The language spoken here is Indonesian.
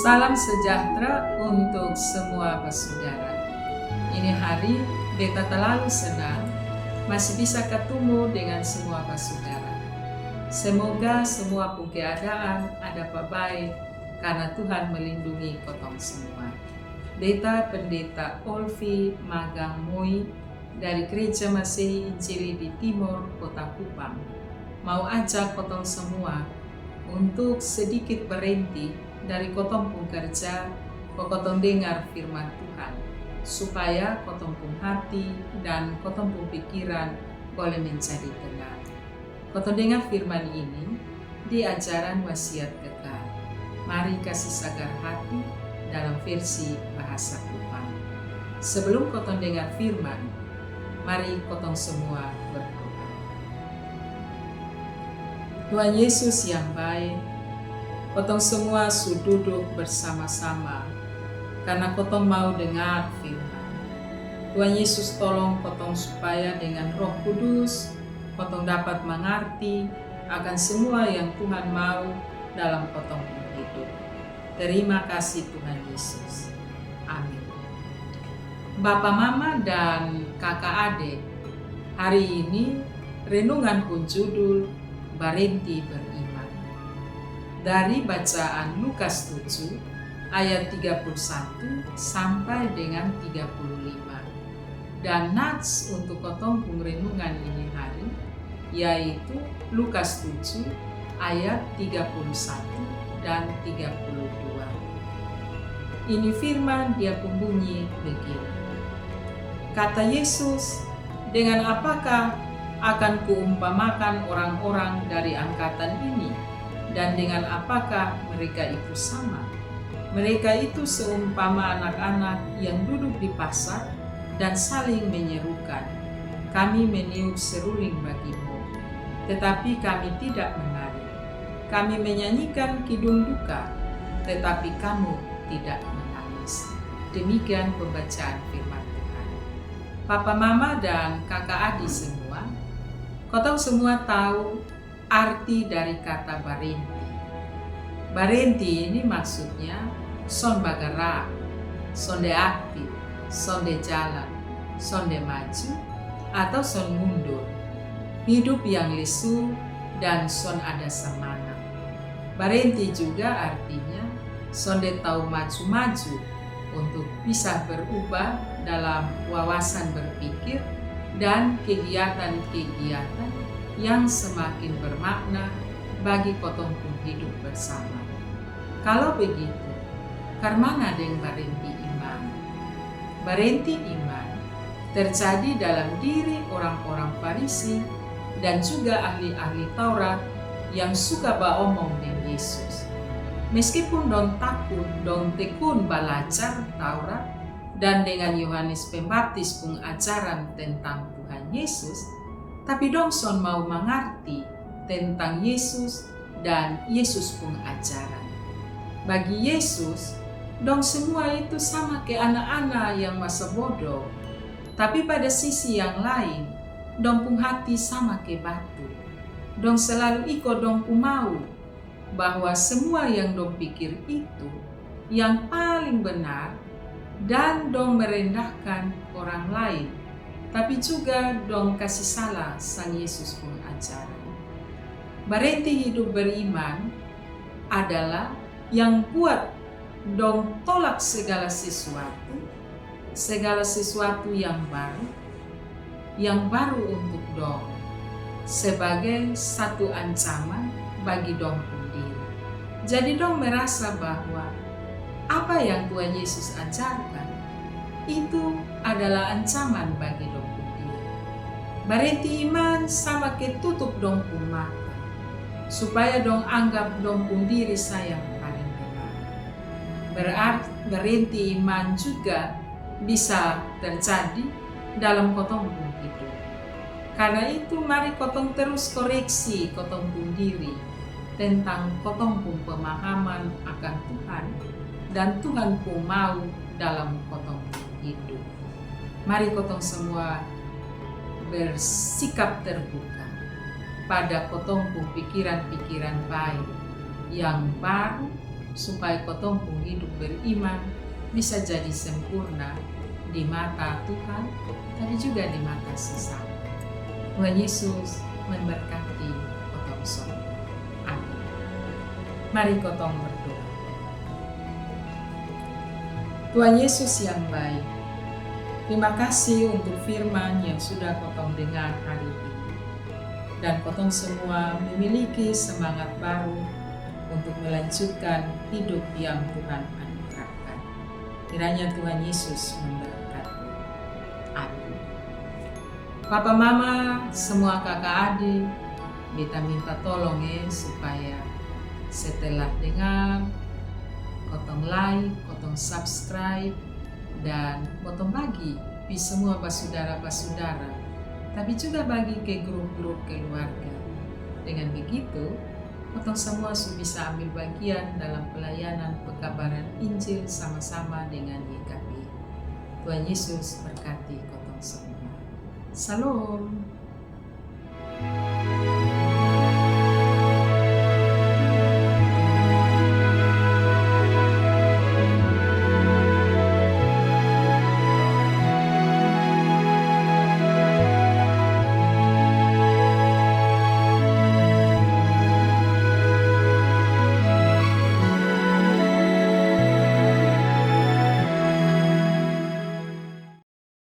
Salam sejahtera untuk semua saudara. Ini hari beta terlalu senang masih bisa ketemu dengan semua saudara. Semoga semua keadaan ada baik karena Tuhan melindungi kotong semua. Beta Pendeta Olvi Magang Moi dari Gereja Masehi Injili di Timur Kota Kupang mau ajak kotong semua untuk sedikit berhenti dari kotong pun kerja, kotong dengar firman Tuhan, supaya kotong pun hati dan kotong pun pikiran boleh menjadi tenang. Kotong dengar firman ini di ajaran wasiat kekal. Mari kasih sagar hati dalam versi bahasa Kupang. Sebelum kotong dengar firman, mari kotong semua berdoa. Tuhan Yesus yang baik, kotong semua duduk bersama-sama karena kotong mau dengar firman. Tuhan Yesus tolong kotong supaya dengan Roh Kudus kotong dapat mengerti akan semua yang Tuhan mau dalam kotong hidup. Terima kasih Tuhan Yesus. Amin. Bapak, Mama, dan kakak adik, hari ini renungan pun judul Berhenti Beriman. Dari bacaan Lukas 7 ayat 31 sampai dengan 35. Dan nats untuk kotong renungan ini hari yaitu Lukas 7 ayat 31 dan 32. Ini firman dia bunyi begini. Kata Yesus, dengan apakah akan kuumpamakan orang-orang dari angkatan ini? Dan dengan apakah mereka itu sama? Mereka itu seumpama anak-anak yang duduk di pasar dan saling menyerukan, kami meniup seruling bagimu, tetapi kami tidak menari. Kami menyanyikan kidung duka, tetapi kamu tidak menangis. Demikian pembacaan firman Tuhan. Papa, Mama, dan kakak adik semua, kotong semua tahu arti dari kata berhenti. Berhenti ini maksudnya son bergerak, sonde aktif, sonde jalan, sonde maju, atau son mundur. Hidup yang lesu dan son ada semangat. Berhenti juga artinya sonde tahu maju-maju untuk bisa berubah dalam wawasan berpikir dan kegiatan-kegiatan yang semakin bermakna bagi kotong pun hidup bersama. Kalau begitu, karmana deng berhenti iman? Berhenti iman terjadi dalam diri orang-orang Farisi dan juga ahli-ahli Taurat yang suka beromong dengan Yesus. Meskipun dong takut, dong tekun belajar Taurat dan dengan Yohanes Pembaptis pun ajaran tentang Tuhan Yesus, tapi dong son mau mengerti tentang Yesus dan Yesus pun ajaran. Bagi Yesus, dong semua itu sama ke anak-anak yang masa bodoh. Tapi pada sisi yang lain, dong pun hati sama ke batu. Dong selalu ikut dong pun mau bahwa semua yang dong pikir itu yang paling benar dan dong merendahkan orang lain. Tapi juga dong kasih salah Sang Yesus pun ajaran. Berhenti hidup beriman adalah yang buat dong tolak segala sesuatu yang baru untuk dong, sebagai satu ancaman bagi dong sendiri. Jadi dong merasa bahwa apa yang Tuhan Yesus ajarkan itu adalah ancaman bagi dong sendiri. Berhenti iman sama ketutup dong pun mata, supaya dong anggap dong pun diri saya yang paling benar. Berarti berhenti iman juga bisa terjadi dalam kotong pun hidup. Karena itu mari kotong terus koreksi kotong pun diri tentang kotong pun pemahaman akan Tuhan dan Tuhan pun mau dalam kotong pun hidup. Mari kotong semua bersikap terbuka pada kotong pun pikiran-pikiran baik yang baru supaya kotong pun hidup beriman bisa jadi sempurna di mata Tuhan, tapi juga di mata sesama. Tuhan Yesus memberkati kotong semua. Amin. Mari kotong berdoa. Tuhan Yesus yang baik, terima kasih untuk firman yang sudah kotong dengar hari ini. Dan kotong semua memiliki semangat baru untuk melanjutkan hidup yang Tuhan anugerahkan. Kiranya Tuhan Yesus memberkati. Amin. Papa Mama, semua kakak adik, beta minta tolong supaya setelah dengar, kotong like, kotong subscribe, dan kotong bagi di semua basudara-basudara, tapi juga bagi ke grup-grup keluarga. Dengan begitu, kotong semua bisa ambil bagian dalam pelayanan pekabaran Injil sama-sama dengan YKB. Tuhan Yesus berkati kotong semua. Salam.